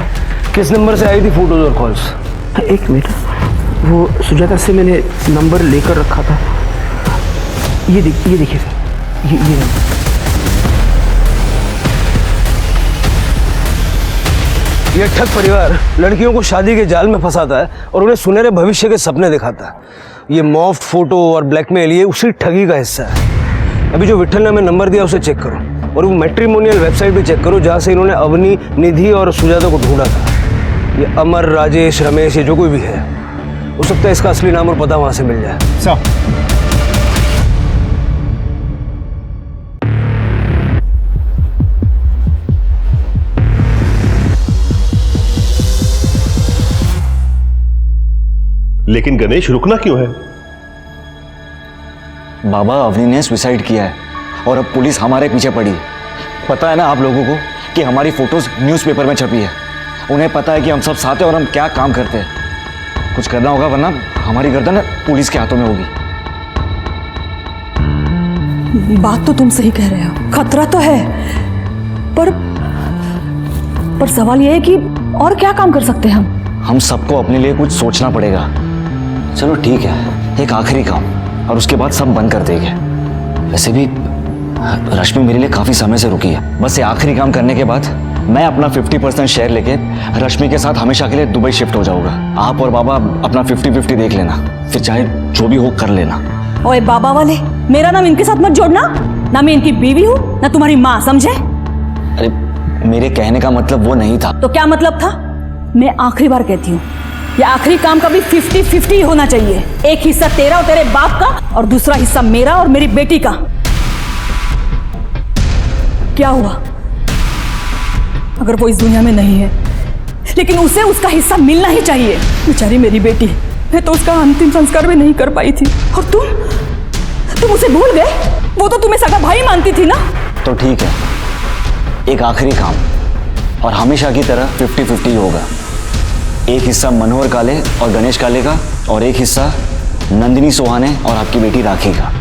किस नंबर से आई थी फोटोज और कॉल्स? एक मिनट, वो सुजाता से मैंने नंबर लेकर रखा था। ये देखिए सर, ये नंबर। ये ठग परिवार लड़कियों को शादी के जाल में फंसाता है और उन्हें सुनहरे भविष्य के सपने दिखाता है। ये मॉफ्ट फोटो और ब्लैकमेल, ये उसी ठगी का हिस्सा है। अभी जो विट्ठल ने हमें नंबर दिया उसे चेक करो और वो मैट्रिमोनियल वेबसाइट भी चेक करो जहाँ से इन्होंने अवनी, निधि और सुजाता को ढूंढा था। ये अमर, राजेश, रमेश, ये जो कोई भी है, हो सकता है इसका असली नाम और पता वहाँ से मिल जाए। लेकिन गणेश रुकना क्यों है? बाबा, अवनी ने सुसाइड किया है और अब पुलिस हमारे पीछे पड़ी है। पता है ना आप लोगों को कि हमारी फोटोज न्यूज़पेपर में छपी है। उन्हें पता है कि हम सब साथ हैं और हम क्या काम करते हैं। कुछ करना होगा वरना हमारी गर्दन पुलिस के हाथों में होगी। बात तो तुम सही कह रहे हो, खतरा तो है, पर सवाल यह है कि और क्या काम कर सकते हैं हम सबको अपने लिए कुछ सोचना पड़ेगा। चलो ठीक है, एक आखिरी काम और उसके बाद सब बंद कर देंगे। वैसे भी रश्मि मेरे लिए काफी समय से रुकी है। बस ये आखिरी काम करने के बाद मैं अपना 50% शेयर लेके रश्मि के साथ हमेशा के लिए दुबई शिफ्ट हो जाऊंगा। आप और बाबा अपना 50-50 देख लेना, फिर चाहे जो भी हो कर लेना। ओए बाबा वाले, मेरा नाम इनके साथ मत जोड़ना। ना मैं इनकी बीवी हूँ ना तुम्हारी माँ, समझे? अरे मेरे कहने का मतलब वो नहीं था। तो क्या मतलब था? मैं आखिरी बार कहती हूँ, ये आखिरी काम का भी 50-50 होना चाहिए। एक हिस्सा तेरा और तेरे बाप का और दूसरा हिस्सा मेरा और मेरी बेटी का। क्या हुआ अगर वो इस दुनिया में नहीं है, लेकिन उसे उसका हिस्सा मिलना ही चाहिए। बेचारी मेरी बेटी, मैं तो उसका अंतिम संस्कार भी नहीं कर पाई थी और तुम उसे भूल गए। वो तो तुम्हें सगा भाई मानती थी ना। तो ठीक है, एक आखिरी काम और हमेशा की तरह 50-50 होगा। एक हिस्सा मनोहर काले और गणेश काले का और एक हिस्सा नंदिनी सोहाने और आपकी बेटी राखी का।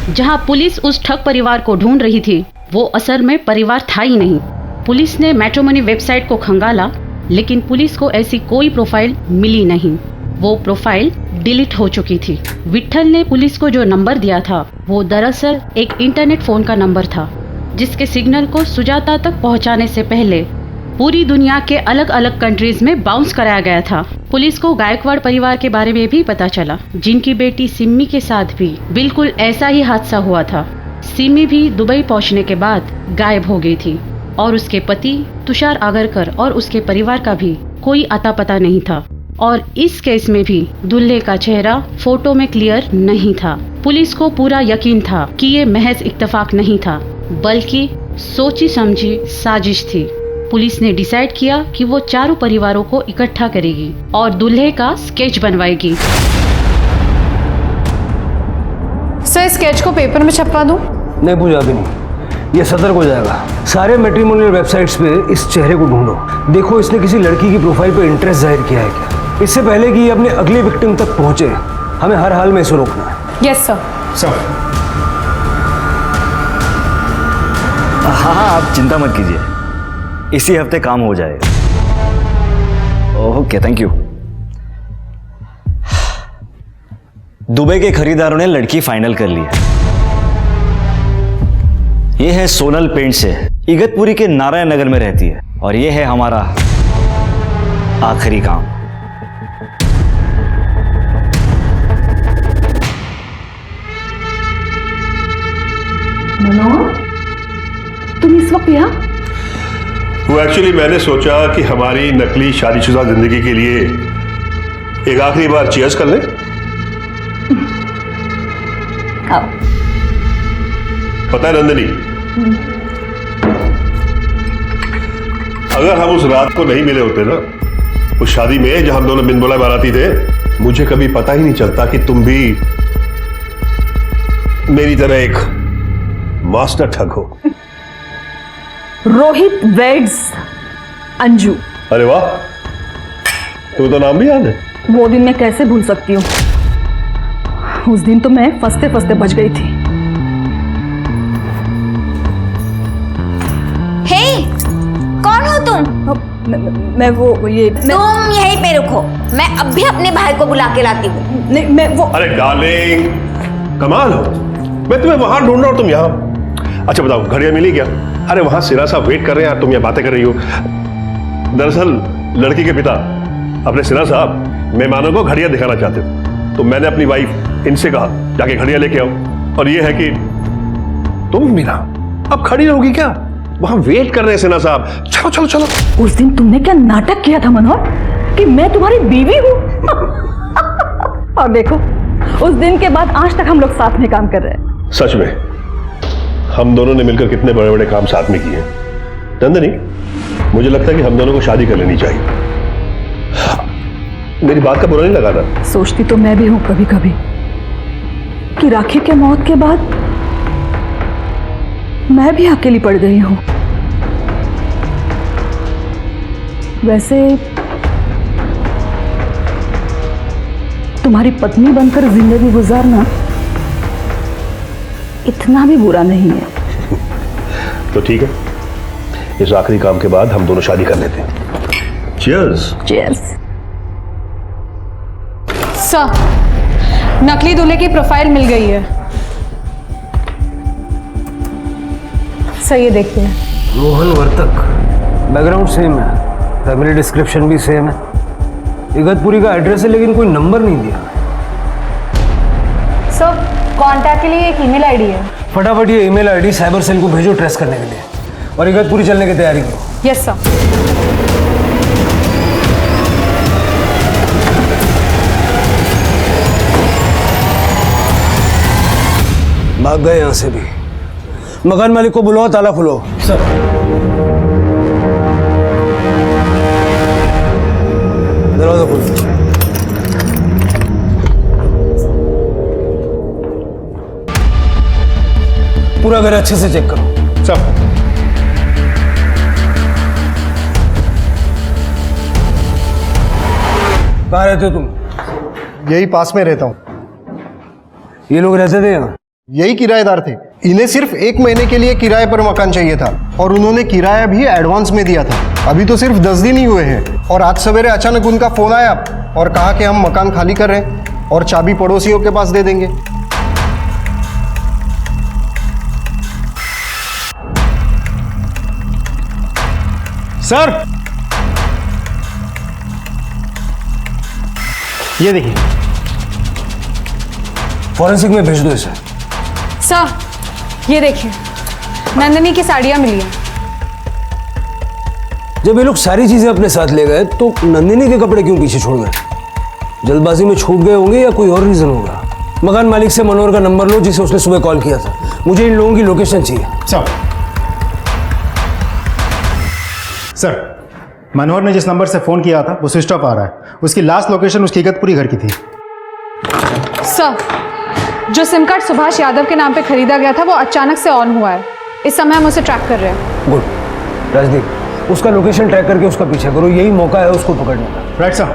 जहां पुलिस उस ठग परिवार को ढूंढ रही थी, वो असल में परिवार था ही नहीं। पुलिस ने मैट्रिमोनी वेबसाइट को खंगाला, लेकिन पुलिस को ऐसी कोई प्रोफाइल मिली नहीं। वो प्रोफाइल डिलीट हो चुकी थी। विट्ठल ने पुलिस को जो नंबर दिया था वो दरअसल एक इंटरनेट फोन का नंबर था, जिसके सिग्नल को सुजाता तक पहुंचाने से पहले पूरी दुनिया के अलग अलग कंट्रीज में बाउंस कराया गया था। पुलिस को गायकवाड़ परिवार के बारे में भी पता चला, जिनकी बेटी सिम्मी के साथ भी बिल्कुल ऐसा ही हादसा हुआ था। सिम्मी भी दुबई पहुंचने के बाद गायब हो गई थी और उसके पति तुषार आगरकर और उसके परिवार का भी कोई अता पता नहीं था। और इस केस में भी दूल्हे का चेहरा फोटो में क्लियर नहीं था। पुलिस को पूरा यकीन था कि ये महज इत्तेफाक नहीं था, बल्कि सोची समझी साजिश थी। पुलिस ने डिसाइड किया कि वो चारों परिवारों को इकट्ठा करेगी और दूल्हे का स्केच बनवाएगी। सर, स्केच को पेपर में छपवा दूं? नहीं पूजा, अभी नहीं, ये सदर को जाएगा। सारे मैट्रिमोनियल वेबसाइट्स पे इस चेहरे को ढूंढो, देखो इसने किसी लड़की की प्रोफाइल पे इंटरेस्ट जाहिर किया है क्या। इससे पहले कि ये अपने अगली विक्टिम तक पहुंचे, हमें हर हाल में इसे रोकना है। Yes sir. हाँ, आप चिंता मत कीजिए, इसी हफ्ते काम हो जाएगा। Okay, thank you. दुबई के खरीदारों ने लड़की फाइनल कर ली है। ये है सोनल पेंट से, इगतपुरी के नारायण नगर में रहती है और ये है हमारा आखिरी काम। मनोहर, तुम इस वक्त यहाँ? वो एक्चुअली मैंने सोचा कि हमारी नकली शादीशुदा जिंदगी के लिए एक आखिरी बार चीयर्स कर लें। पता है नंदिनी, अगर हम उस रात को नहीं मिले होते ना, उस शादी में जहां हम दोनों बिन बुलाए बाराती थे, मुझे कभी पता ही नहीं चलता कि तुम भी मेरी तरह एक मास्टर ठग हो। रोहित वेड्स अंजू। अरे वाह, तुम्हें तो नाम भी याद है। वो दिन मैं कैसे भूल सकती हूँ। उस दिन तो मैं फंसते फंसते बच गई थी। हे, कौन हो तुम? मैं वो ये तुम यहीं पे रुको, मैं अब भी अपने भाई को बुला के लाती हूँ। नहीं, मैं वो। अरे डार्लिंग, कमाल हो, मैं तुम्हें वहां ढूंढ रहा हूँ, तुम यहाँ। अच्छा बताओ, घड़ियां मिली क्या? अरे वहां सिरा साहब वेट कर रहे हैं यार, तुम यहाँ बातें कर रही हो। दरअसल लड़की के पिता अपने सिरा साहब मेहमानों को घड़ियां दिखाना चाहते थे, तो मैंने अपनी वाइफ इनसे कहा जाके घड़ियां लेके आओ। और ये है कि तुम मीरा अब खड़ी रहोगी क्या? वहां वेट कर रहे हैं सिन्हा साहब, चलो चलो चलो। उस दिन तुमने क्या नाटक किया था मनोहर कि मैं तुम्हारी बीवी हूँ। और देखो, उस दिन के बाद आज तक हम लोग साथ में काम कर रहे हैं। सच में हम दोनों ने मिलकर कितने बड़े बड़े काम साथ में किए। नंदिनी, मुझे लगता है कि हम दोनों को शादी कर लेनी चाहिए। मेरी बात का बुरा नहीं लगा ना? सोचती तो मैं भी हूं कभी कभी कि राखी के मौत के बाद मैं भी अकेली पड़ गई हूं। वैसे तुम्हारी पत्नी बनकर जिंदगी गुजारना इतना भी बुरा नहीं है। तो ठीक है, इस आखिरी काम के बाद हम दोनों शादी कर लेते हैं। चीयर्स। चीयर्स। सर, नकली दूल्हे की प्रोफाइल मिल गई है। सर ये देखिए। रोहन वर्तक, बैकग्राउंड सेम है, फैमिली डिस्क्रिप्शन भी सेम है, इगतपुरी का एड्रेस है, लेकिन कोई नंबर नहीं दिया। सर कांटेक्ट के लिए एक ईमेल आईडी है। फटाफट ये ईमेल आईडी साइबर सेल को भेजो ट्रेस करने के लिए, और इगतपुरी चलने की तैयारी करो। Yes sir. भाग गए यहां से भी। मकान मालिक को बुलाओ, ताला खुलो। सर। दरवाजा खोलो। पूरा घर अच्छे से चेक करो। सब। कहाँ रहते हो तुम? यही पास में रहता हूँ। ये लोग रहते थे यहाँ? यही किराएदार थे। इन्हें सिर्फ 1 महीने के लिए किराए पर मकान चाहिए था और उन्होंने किराया भी एडवांस में दिया था। अभी तो सिर्फ 10 दिन ही हुए हैं और आज सवेरे अचानक उनका फोन आया और कहा कि हम मकान खाली कर रहे हैं और चाबी पड़ोसियों के पास दे देंगे। सर, ये देखिए। फॉरेंसिक में भेज दो इसे। सर ये देखिए, नंदिनी की साड़ियां मिली हैं। जब ये लोग सारी चीजें अपने साथ ले गए तो नंदिनी के कपड़े क्यों पीछे छोड़ गए? जल्दबाजी में छूट गए होंगे या कोई और रीजन होगा। मकान मालिक से मनोहर का नंबर लो जिसे उसने सुबह कॉल किया था। मुझे इन लोगों की लोकेशन चाहिए। सर, मनोहर ने जिस नंबर से फोन किया था वो स्विच ऑफ आ रहा है। उसकी लास्ट लोकेशन उसकी इगतपुरी घर की थी। सर, जो सिम कार्ड सुभाष यादव के नाम पे खरीदा गया था वो अचानक से ऑन हुआ है। इस समय हम उसे ट्रैक कर रहे हैं। गुड। राजदीप, उसका लोकेशन ट्रैक करके उसका पीछा करो। यही मौका है उसको पकड़ने का। Right sir.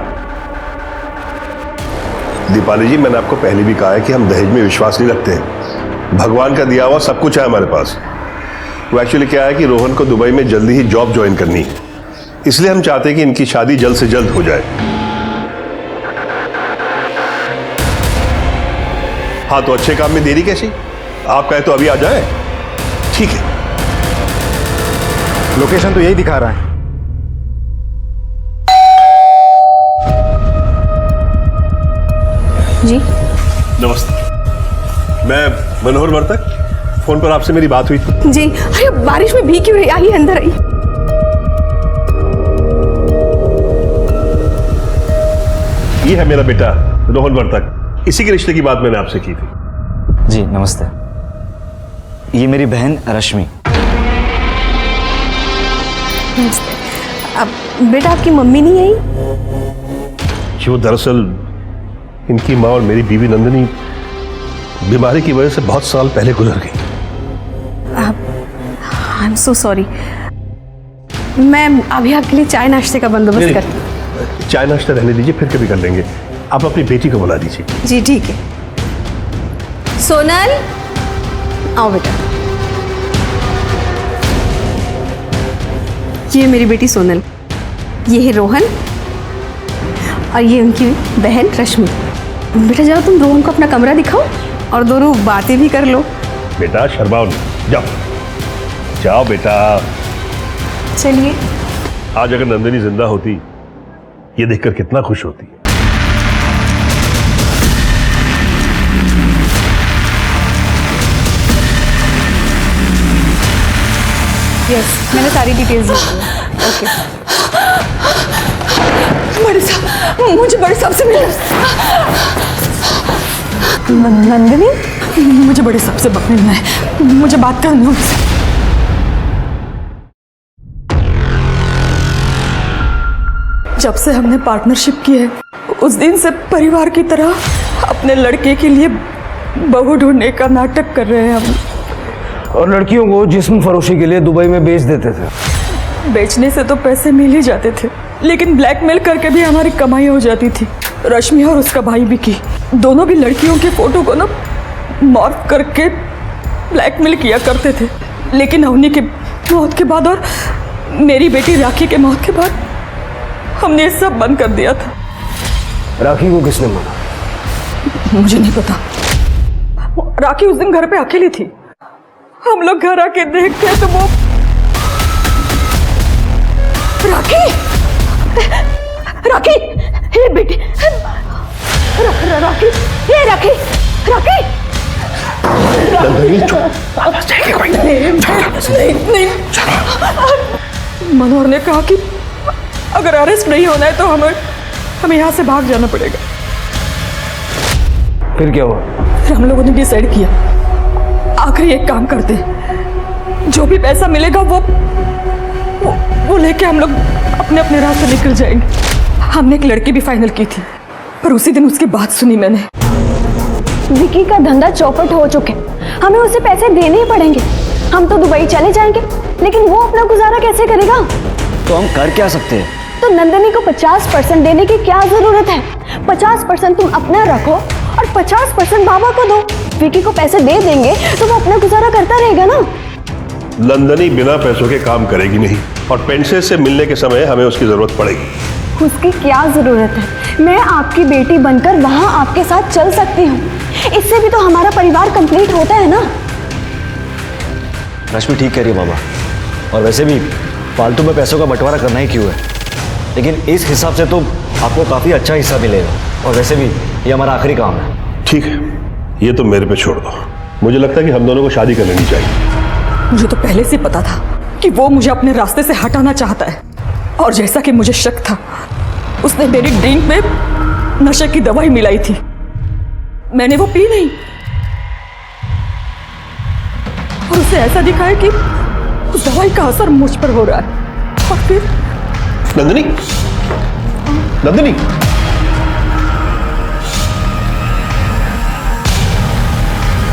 दीपाली जी, मैंने आपको पहले भी कहा है कि हम दहेज में विश्वास नहीं रखते हैं। भगवान का दिया हुआ सब कुछ है हमारे पास। वो एक्चुअली क्या है कि रोहन को दुबई में जल्दी ही जॉब ज्वाइन करनी है, इसलिए हम चाहते हैं कि इनकी शादी जल्द से जल्द हो जाए। हाँ, तो अच्छे काम में देरी कैसी? आप कहे तो अभी आ जाए। ठीक है। लोकेशन तो यही दिखा रहा है। जी नमस्ते, मैं मनोहर वर्तक। फोन पर आपसे मेरी बात हुई थी। जी। अरे बारिश में भीग क्यों रही? आइए अंदर आइए। ये है मेरा बेटा रोहन वर्तक। इसी के रिश्ते की बात मैंने आपसे की थी। जी नमस्ते। ये मेरी बहन रश्मि। अब बेटा आपकी मम्मी नहीं आई? कि वो दरअसल इनकी माँ और मेरी बीवी नंदिनी बीमारी की वजह से बहुत साल पहले गुजर गई। I am so sorry. मैं अभी आपके लिए चाय नाश्ते का बंदोबस्त करती हूँ। चाय नाश्ता रहने दीजिए, फिर कभी कर लेंगे। आप अपनी बेटी को बुला दीजिए। जी ठीक है। सोनल, आओ बेटा। ये मेरी बेटी सोनल, ये है रोहन और ये उनकी बहन रश्मि। बेटा जाओ, तुम रोहन को अपना कमरा दिखाओ और दोनों बातें भी कर लो। बेटा शर्माओ नहीं, जाओ जाओ बेटा। चलिए। आज अगर नंदिनी जिंदा होती, ये देखकर कितना खुश होती। यस, मैंने सारी डिटेल्स दी है। ओके। बड़े साहब, मुझे बड़े साहब से मिलना। नंदिनी, मुझे बड़े साहब से मिलना है, मुझे बात करनी है उनसे। जब से हमने पार्टनरशिप की है उस दिन से परिवार की तरह अपने लड़के के लिए बहू ढूंढने का नाटक कर रहे हैं हम। और लड़कियों को जिस्म फरोशी के लिए दुबई में बेच देते थे। बेचने से तो पैसे मिल ही जाते थे, लेकिन ब्लैकमेल करके भी हमारी कमाई हो जाती थी। रश्मि और उसका भाई विकी दोनों भी लड़कियों के फोटो को ना मॉर्फ करके ब्लैकमेल किया करते थे। लेकिन अवनी के मौत के बाद और मेरी बेटी राखी के मौत के बाद हमने ये सब बंद कर दिया था। राखी को किसने मारा? मुझे नहीं पता। राखी उस दिन घर पे अकेली थी। हम लोग घर आके देखते तो वो राखी राखी हे बेटी राखी ये राखी राखी नहीं मनोहर ने कहा कि अगर अरेस्ट नहीं होना है तो हमें यहाँ से भाग जाना पड़ेगा। फिर क्या हुआ? फिर हम लोगों ने डिसाइड किया आखिरी एक काम करते, जो भी पैसा मिलेगा वो लेके हम लोग अपने अपने रास्ते निकल जाएंगे। हमने एक लड़की भी फाइनल की थी, पर उसी दिन उसकी बात सुनी मैंने। विकी का धंधा चौपट हो चुके, हमें उसे पैसे देने ही पड़ेंगे। हम तो दुबई चले जाएंगे, लेकिन वो अपना गुजारा कैसे करेगा? तो हम कर क्या सकते हैं? तो नंदिनी को 50% देने की क्या जरूरत है? 50% तुम अपना रखो और 50% बाबा को दो। विकी को पैसे दे देंगे तो वो अपना गुजारा करता रहेगा ना। नंदनी बिना पैसों के काम करेगी नहीं, और पेंशन से मिलने के समय हमें उसकी जरूरत पड़ेगी। उसकी क्या जरूरत है? मैं आपकी बेटी बनकर वहां आपके साथ चल सकती हूँ। इससे भी तो हमारा परिवार कंप्लीट होता है ना। रश्मि ठीक कह रही है बाबा, और वैसे भी फालतू में पैसों का बंटवारा करना ही क्यों है? लेकिन इस हिसाब से तो आपको काफी अच्छा हिस्सा मिलेगा, और वैसे भी ये हमारा आखिरी काम है। ठीक है, ये तो मेरे पे छोड़ दो। मुझे लगता है कि हम दोनों को शादी कर लेनी चाहिए। मुझे तो पहले से पता था कि वो मुझे अपने रास्ते से हटाना चाहता है, और जैसा कि मुझे शक था, उसने मेरी ड्रिंक में नशे की दवाई मिलाई थी। मैंने वो पी नहीं, और उसे ऐसा दिखा है कि उस दवाई का असर मुझ पर हो रहा है। और फिर नंदिनी, नंदिनी,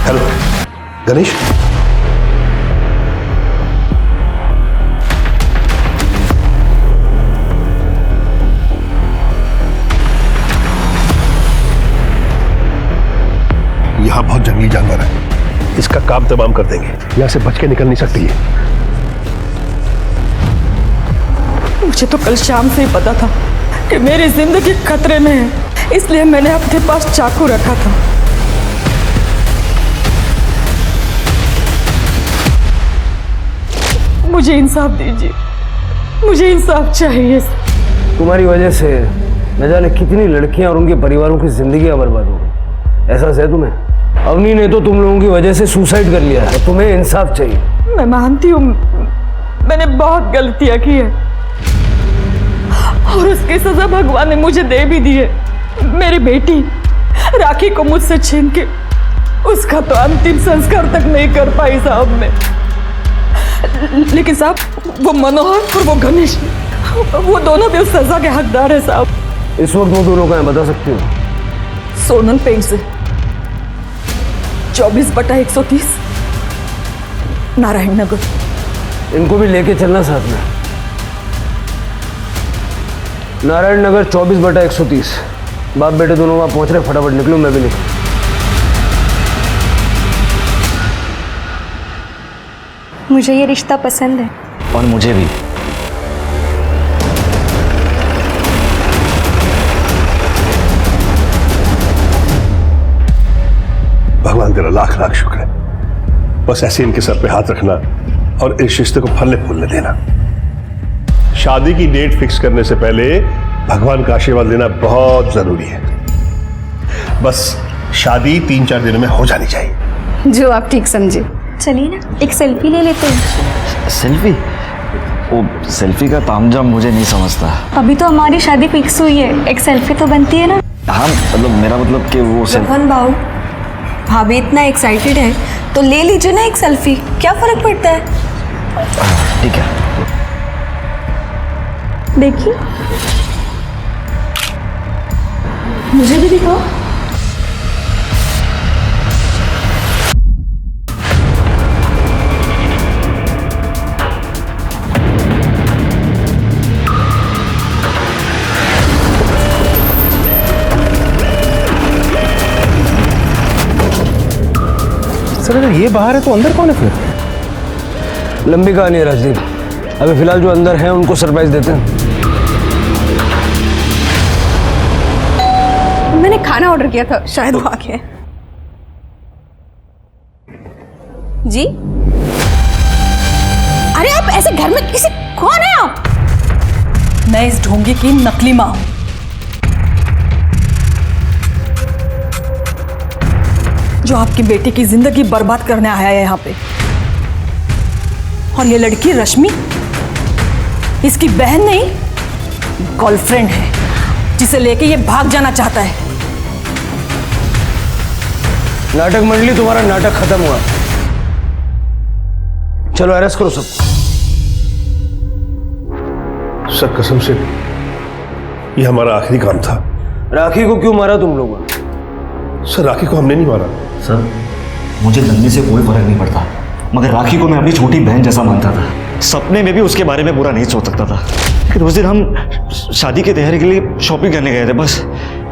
हेलो गणेश, यहाँ बहुत जंगली जानवर है, इसका काम तमाम कर देंगे। यहाँ से बच के निकल नहीं सकती है। मुझे तो कल शाम से ही पता था कि मेरी जिंदगी खतरे में है, इसलिए मैंने अपने पास चाकू रखा था। मुझे इंसाफ दीजिए, मुझे इंसाफ चाहिए। तुम्हारी वजह से न जाने कितनी लड़कियां और उनके परिवारों की जिंदगियां बर्बाद हो गई। एहसास है तुम्हें? अवनी ने तो तुम लोगों की वजह से सुसाइड कर लिया है। तुम्हें इंसाफ चाहिए। मैं मानती हूँ मैंने बहुत गलतियां की है, और उसकी सजा भगवान ने मुझे दे भी दी है। मेरी बेटी राखी को मुझसे छीन के उसका तो अंतिम संस्कार तक नहीं कर पाई साहब मैं। लेकिन साहब वो मनोहर और वो गणेश, वो दोनों भी उस सजा के हकदार है साहब। इस वक्त वो दोनों कहाँ बता सकती हो? सोनल पेंट से 24/130 नारायण नगर। इनको भी लेके चलना साथ में। नारायण नगर 24/130। बाप बेटे दोनों वहां पहुंच रहे, फटाफट निकलो। मैं भी निकलूं। मुझे ये रिश्ता पसंद है। और मुझे भी। भगवान तेरा लाख लाख शुक्र है। बस ऐसे इनके सर पे हाथ रखना और इस रिश्ते को फलने फूलने देना। शादी की डेट फिक्स करने से पहले भगवान का आशीर्वाद लेना बहुत जरूरी है। बस शादी 3-4 दिनों में हो जानी चाहिए। जो आप ठीक समझे। चलिए ना, एक सेल्फी ले लेते हैं। सेल्फी? वो सेल्फी का तामझाम मुझे नहीं समझता। अभी तो हमारी शादी फिक्स हुई है, एक सेल्फी तो बनती है ना। हाँ मतलब मेरा मतलब कि वो रोहन बाबू, भाभी इतना एक्साइटेड है तो ले लीजिए ना एक सेल्फी, क्या फर्क पड़ता है? ठीक है। देखिए मुझे भी दिखाओ। सर अगर ये बाहर है तो अंदर कौन है फिर? लंबी कहानी है राजदीप। अभी फिलहाल जो अंदर हैं उनको सरप्राइज देते हैं। मैंने खाना ऑर्डर किया था, शायद वो आ गया है। जी? अरे आप ऐसे घर में किसी, कौन है आप? मैं इस ढोंगी की नकली माँ हूं। जो आपकी बेटी की जिंदगी बर्बाद करने आया है यहाँ पे। और ये लड़की रश्मि इसकी बहन नहीं, गर्लफ्रेंड है, जिसे लेके ये भाग जाना चाहता है। नाटक मंडली, तुम्हारा नाटक खत्म हुआ। चलो अरेस्ट करो सब। सर कसम से ये हमारा आखिरी काम था। राखी को क्यों मारा तुम लोगों ने? सर राखी को हमने नहीं मारा। सर मुझे नन्ही से कोई फर्क नहीं पड़ता, मगर राखी को मैं अपनी छोटी बहन जैसा मानता था। सपने में भी उसके बारे में बुरा नहीं सोच सकता था। लेकिन उस दिन हम शादी की तैयारी के लिए शॉपिंग करने गए थे बस।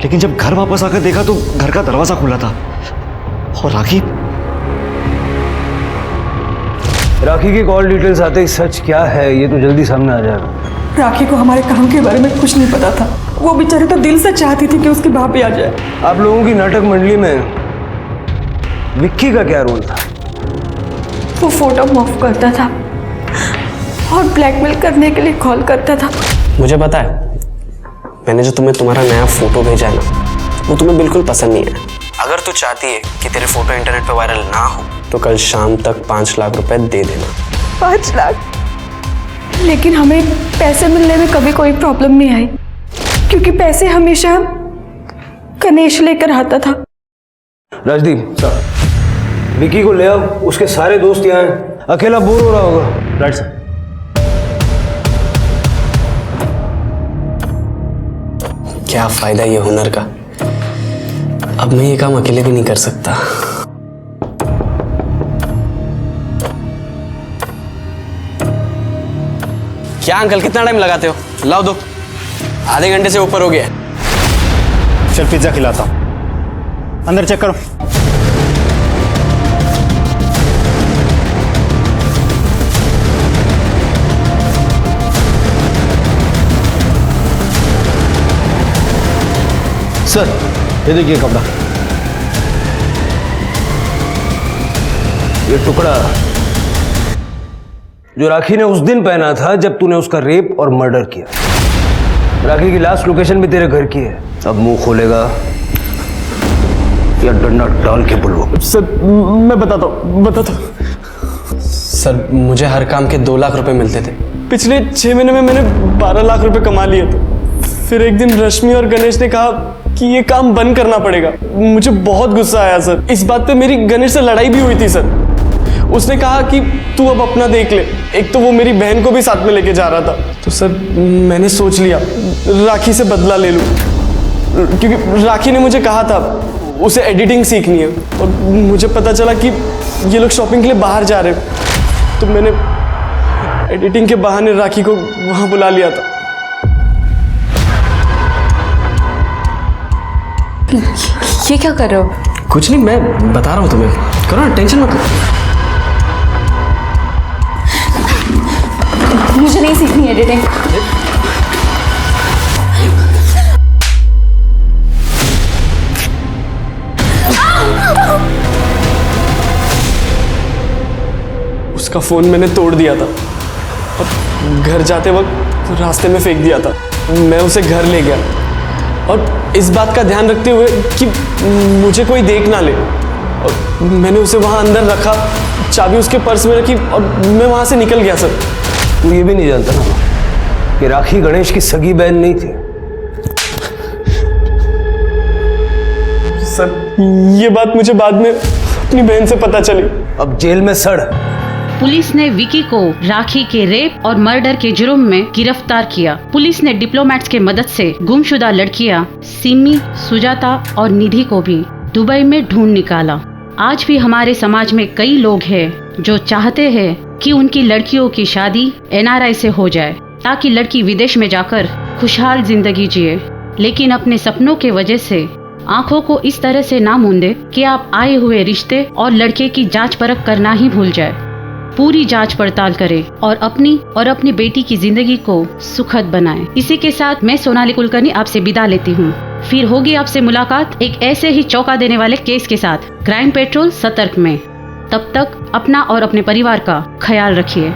लेकिन जब घर वापस आकर देखा तो घर का दरवाजा खुला था और राखी की कॉल डिटेल्स आते ही सच क्या है ये तो जल्दी सामने आ जाएगा। राखी को हमारे काम के बारे में कुछ नहीं पता था। वो बेचारी तो दिल से चाहती थी कि उसकी भाभी आ जाए। आप लोगों की नाटक मंडली में विक्की का क्या रोल था? वो फोटो मूव करता था और ब्लैकमेल करने के लिए कॉल करता था। मुझे पता है, मैंने जो तुम्हें तुम्हारा नया फोटो भेजा है ना, वो तुम्हें बिल्कुल पसंद नहीं है। अगर तू चाहती है कि तेरे फोटो इंटरनेट पे वायरल ना हो तो कल शाम तक 5 लाख रुपए दे देना। 5 लाख? लेकिन हमें पैसे मिलने में कभी कोई प्रॉब्लम नहीं आई, क्योंकि पैसे हमेशा गणेश लेकर आता था। राजदीप सर, विकी को ले आओ, उसके सारे दोस्त यहाँ हैं, अकेला बोर हो रहा होगा। Right sir. क्या फायदा ये हुनर का, अब मैं ये काम अकेले भी नहीं कर सकता। क्या अंकल कितना टाइम लगाते हो? लाओ दो, आधे घंटे से ऊपर हो गया। चल पिज्जा खिलाता हूं, अंदर चेक करो। सर ये देखिए कपड़ा। ये टुकड़ा जो राखी ने उस दिन पहना था जब तूने उसका रेप और मर्डर किया। राखी की लास्ट लोकेशन भी तेरे घर की है। अब मुंह खोलेगा या डंडा डाल के बुलवा। सर मैं बताता हूँ। सर मुझे हर काम के 2 लाख रुपए मिलते थे। पिछले 6 महीने में मैंने 12 लाख रुपए कमा लिए थे। फिर एक दिन रश्मि और गणेश ने कहा कि ये काम बंद करना पड़ेगा। मुझे बहुत गुस्सा आया सर। इस बात पे मेरी गणेश से लड़ाई भी हुई थी सर। उसने कहा कि तू अब अपना देख ले। एक तो वो मेरी बहन को भी साथ में लेके जा रहा था। तो सर मैंने सोच लिया राखी से बदला ले लूं, क्योंकि राखी ने मुझे कहा था उसे एडिटिंग सीखनी है और मुझे पता चला कि ये लोग शॉपिंग के लिए बाहर जा रहे हैं। तो मैंने एडिटिंग के बहाने राखी को वहां बुला लिया था। ये क्या कर रहे हो? कुछ नहीं, मैं बता रहा हूँ तुम्हें। करो ना, टेंशन मत लो। मुझे नहीं सीखनी एडिटिंग। उसका फोन मैंने तोड़ दिया था और घर जाते वक्त रास्ते में फेंक दिया था। मैं उसे घर ले गया और इस बात का ध्यान रखते हुए कि मुझे कोई देख ना ले, और मैंने उसे वहाँ अंदर रखा, चाबी उसके पर्स में रखी और मैं वहाँ से निकल गया सर। तू ये भी नहीं जानता ना कि राखी गणेश की सगी बहन नहीं थी? सर ये बात मुझे बाद में अपनी बहन से पता चली। अब जेल में सड़, पुलिस ने विकी को राखी के रेप और मर्डर के जुर्म में गिरफ्तार किया। पुलिस ने डिप्लोमेट्स के मदद से गुमशुदा लड़कियां सिमी, सुजाता और निधि को भी दुबई में ढूंढ निकाला। आज भी हमारे समाज में कई लोग हैं जो चाहते हैं कि उनकी लड़कियों की शादी NRI से हो जाए ताकि लड़की विदेश में जाकर खुशहाल जिंदगी जिए, लेकिन अपने सपनों के वजह से आंखों को इस तरह से ना मूंदे कि आप आए हुए रिश्ते और लड़के की जांच परख करना ही भूल जाए। पूरी जांच पड़ताल करें और अपनी बेटी की जिंदगी को सुखद बनाएं। इसी के साथ मैं सोनाली कुलकर्णी आपसे विदा लेती हूँ। फिर होगी आपसे मुलाकात एक ऐसे ही चौंका देने वाले केस के साथ क्राइम पेट्रोल सतर्क में। तब तक अपना और अपने परिवार का ख्याल रखिए।